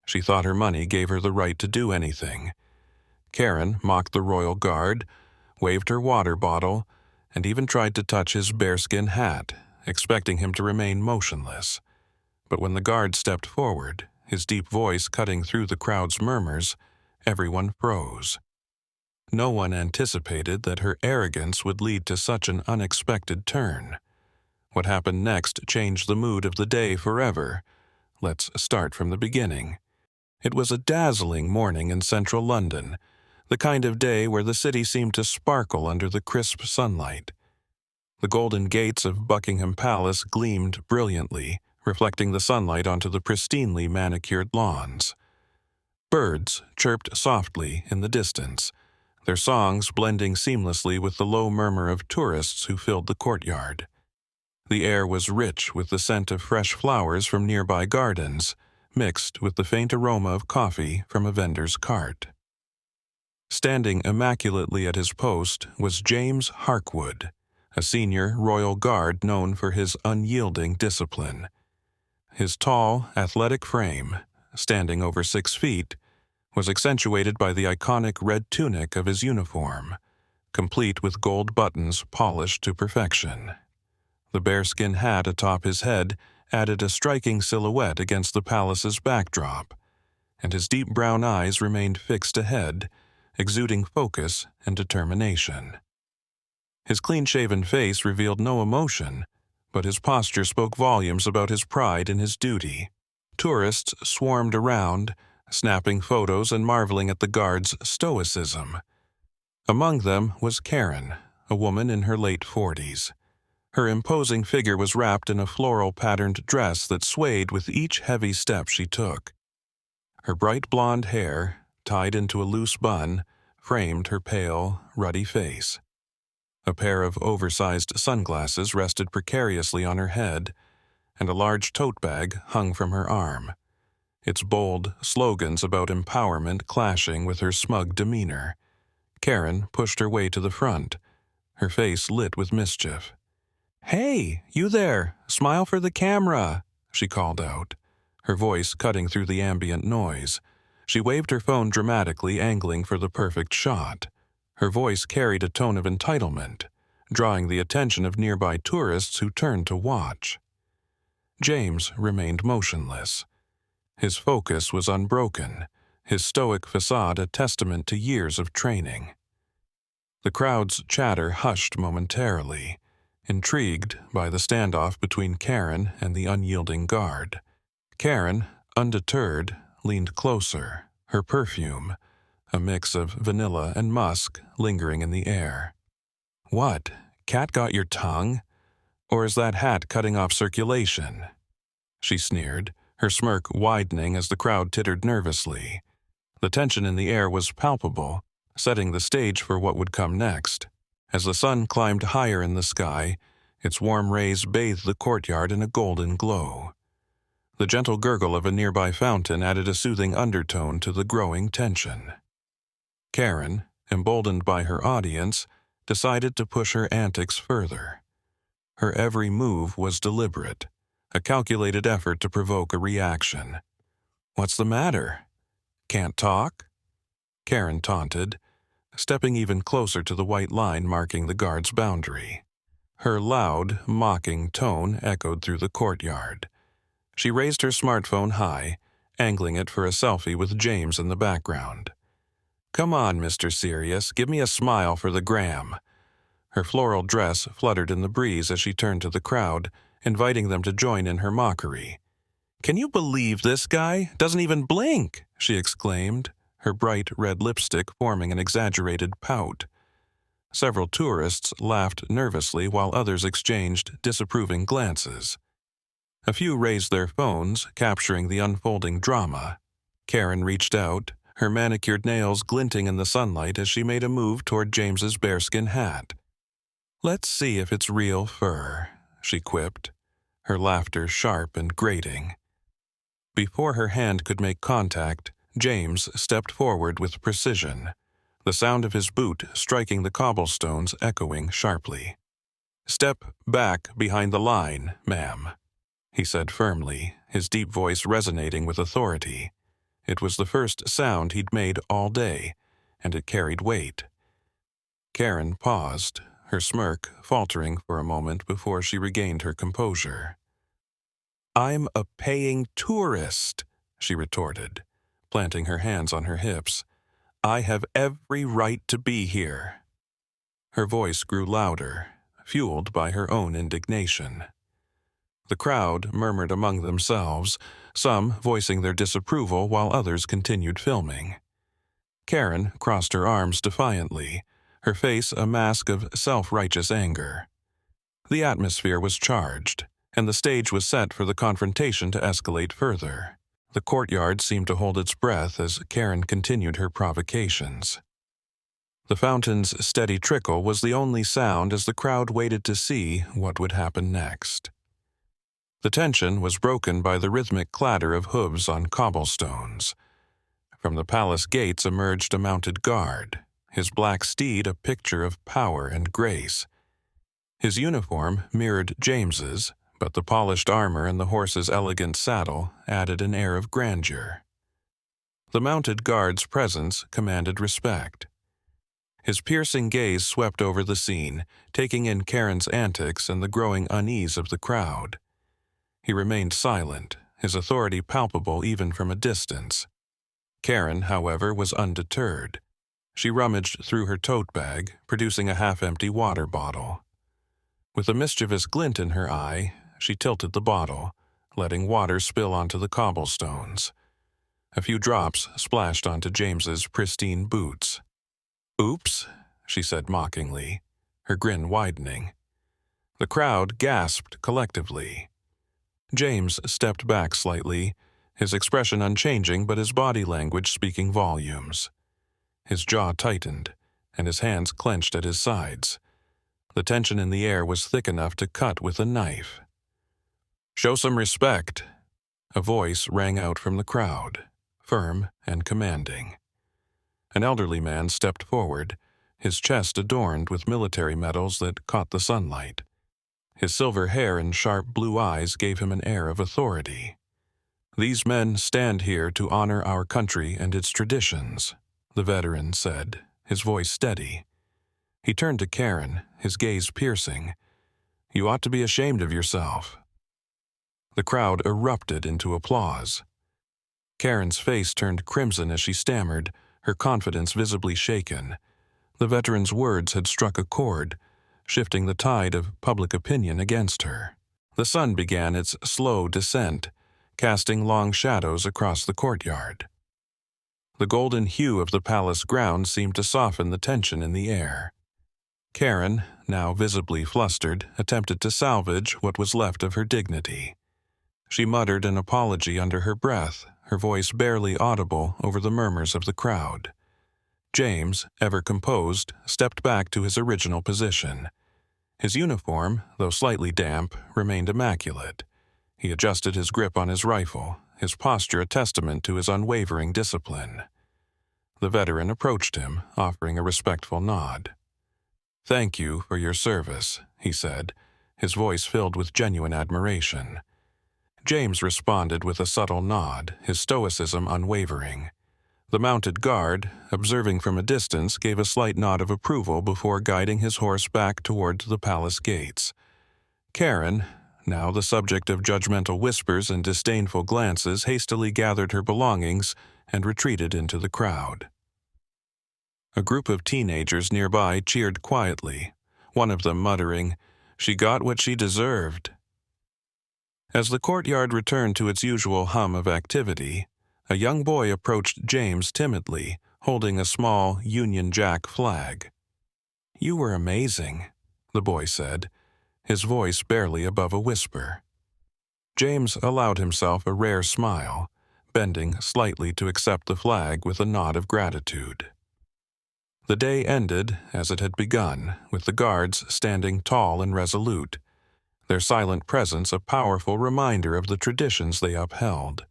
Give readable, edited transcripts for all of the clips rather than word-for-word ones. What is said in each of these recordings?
She thought her money gave her the right to do anything. Karen mocked the royal guard, waved her water bottle, and even tried to touch his bearskin hat, expecting him to remain motionless. But when the guard stepped forward, his deep voice cutting through the crowd's murmurs, everyone froze. No one anticipated that her arrogance would lead to such an unexpected turn. What happened next changed the mood of the day forever. Let's start from the beginning. It was a dazzling morning in central London, the kind of day where the city seemed to sparkle under the crisp sunlight. The golden gates of Buckingham Palace gleamed brilliantly, reflecting the sunlight onto the pristinely manicured lawns. Birds chirped softly in the distance, their songs blending seamlessly with the low murmur of tourists who filled the courtyard. The air was rich with the scent of fresh flowers from nearby gardens, mixed with the faint aroma of coffee from a vendor's cart. Standing immaculately at his post was James Harkwood, a senior royal guard known for his unyielding discipline. His tall, athletic frame, standing over 6 feet, was accentuated by the iconic red tunic of his uniform, complete with gold buttons polished to perfection. The bearskin hat atop his head added a striking silhouette against the palace's backdrop, and his deep brown eyes remained fixed ahead, exuding focus and determination. His clean-shaven face revealed no emotion, but his posture spoke volumes about his pride in his duty. Tourists swarmed around, snapping photos and marveling at the guard's stoicism. Among them was Karen, a woman in her late 40s. Her imposing figure was wrapped in a floral-patterned dress that swayed with each heavy step she took. Her bright blonde hair, tied into a loose bun, framed her pale, ruddy face. A pair of oversized sunglasses rested precariously on her head, and a large tote bag hung from her arm, its bold slogans about empowerment clashing with her smug demeanor. Karen pushed her way to the front, her face lit with mischief. "Hey, you there! Smile for the camera!" she called out, her voice cutting through the ambient noise. She waved her phone dramatically, angling for the perfect shot. Her voice carried a tone of entitlement, drawing the attention of nearby tourists who turned to watch. James remained motionless. His focus was unbroken, his stoic facade a testament to years of training. The crowd's chatter hushed momentarily, intrigued by the standoff between Karen and the unyielding guard. Karen, undeterred, leaned closer, her perfume, a mix of vanilla and musk, lingering in the air. "What? Cat got your tongue? Or is that hat cutting off circulation?" she sneered, her smirk widening as the crowd tittered nervously. The tension in the air was palpable, setting the stage for what would come next. As the sun climbed higher in the sky, its warm rays bathed the courtyard in a golden glow. The gentle gurgle of a nearby fountain added a soothing undertone to the growing tension. Karen, emboldened by her audience, decided to push her antics further. Her every move was deliberate, a calculated effort to provoke a reaction. "What's the matter? Can't talk?" Karen taunted, stepping even closer to the white line marking the guard's boundary. Her loud, mocking tone echoed through the courtyard. She raised her smartphone high, angling it for a selfie with James in the background. "Come on, Mr. Serious, give me a smile for the gram." Her floral dress fluttered in the breeze as she turned to the crowd, inviting them to join in her mockery. "Can you believe this guy? Doesn't even blink!" she exclaimed, her bright red lipstick forming an exaggerated pout. Several tourists laughed nervously while others exchanged disapproving glances. A few raised their phones, capturing the unfolding drama. Karen reached out, her manicured nails glinting in the sunlight as she made a move toward James's bearskin hat. "Let's see if it's real fur," she quipped, her laughter sharp and grating. Before her hand could make contact, James stepped forward with precision, the sound of his boot striking the cobblestones echoing sharply. "Step back behind the line, ma'am," he said firmly, his deep voice resonating with authority. It was the first sound he'd made all day, and it carried weight. Karen paused, her smirk faltering for a moment before she regained her composure. "I'm a paying tourist," she retorted, planting her hands on her hips. "I have every right to be here." Her voice grew louder, fueled by her own indignation. The crowd murmured among themselves, some voicing their disapproval while others continued filming. Karen crossed her arms defiantly, her face a mask of self-righteous anger. The atmosphere was charged, and the stage was set for the confrontation to escalate further. The courtyard seemed to hold its breath as Karen continued her provocations. The fountain's steady trickle was the only sound as the crowd waited to see what would happen next. The tension was broken by the rhythmic clatter of hooves on cobblestones. From the palace gates emerged a mounted guard, his black steed a picture of power and grace. His uniform mirrored James's, but the polished armor and the horse's elegant saddle added an air of grandeur. The mounted guard's presence commanded respect. His piercing gaze swept over the scene, taking in Karen's antics and the growing unease of the crowd. He remained silent, his authority palpable even from a distance. Karen, however, was undeterred. She rummaged through her tote bag, producing a half-empty water bottle. With a mischievous glint in her eye, she tilted the bottle, letting water spill onto the cobblestones. A few drops splashed onto James's pristine boots. "Oops," she said mockingly, her grin widening. The crowd gasped collectively. James stepped back slightly, his expression unchanging but his body language speaking volumes. His jaw tightened, and his hands clenched at his sides. The tension in the air was thick enough to cut with a knife. "Show some respect," a voice rang out from the crowd, firm and commanding. An elderly man stepped forward, his chest adorned with military medals that caught the sunlight. His silver hair and sharp blue eyes gave him an air of authority. "These men stand here to honor our country and its traditions," the veteran said, his voice steady. He turned to Karen, his gaze piercing. "You ought to be ashamed of yourself." The crowd erupted into applause. Karen's face turned crimson as she stammered, her confidence visibly shaken. The veteran's words had struck a chord, shifting the tide of public opinion against her. The sun began its slow descent, casting long shadows across the courtyard. The golden hue of the palace grounds seemed to soften the tension in the air. Karen, now visibly flustered, attempted to salvage what was left of her dignity. She muttered an apology under her breath, her voice barely audible over the murmurs of the crowd. James, ever composed, stepped back to his original position. His uniform, though slightly damp, remained immaculate. He adjusted his grip on his rifle, his posture a testament to his unwavering discipline. The veteran approached him, offering a respectful nod. "Thank you for your service," he said, his voice filled with genuine admiration. James responded with a subtle nod, his stoicism unwavering. The mounted guard, observing from a distance, gave a slight nod of approval before guiding his horse back toward the palace gates. Karen, now the subject of judgmental whispers and disdainful glances, hastily gathered her belongings and retreated into the crowd. A group of teenagers nearby cheered quietly, one of them muttering, "She got what she deserved." As the courtyard returned to its usual hum of activity, a young boy approached James timidly, holding a small Union Jack flag. "You were amazing," the boy said, his voice barely above a whisper. James allowed himself a rare smile, bending slightly to accept the flag with a nod of gratitude. The day ended as it had begun, with the guards standing tall and resolute, their silent presence a powerful reminder of the traditions they upheld.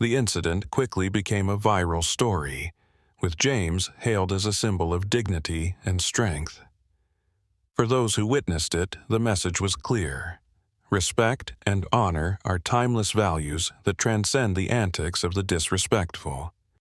The incident quickly became a viral story, with James hailed as a symbol of dignity and strength. For those who witnessed it, the message was clear. Respect and honor are timeless values that transcend the antics of the disrespectful.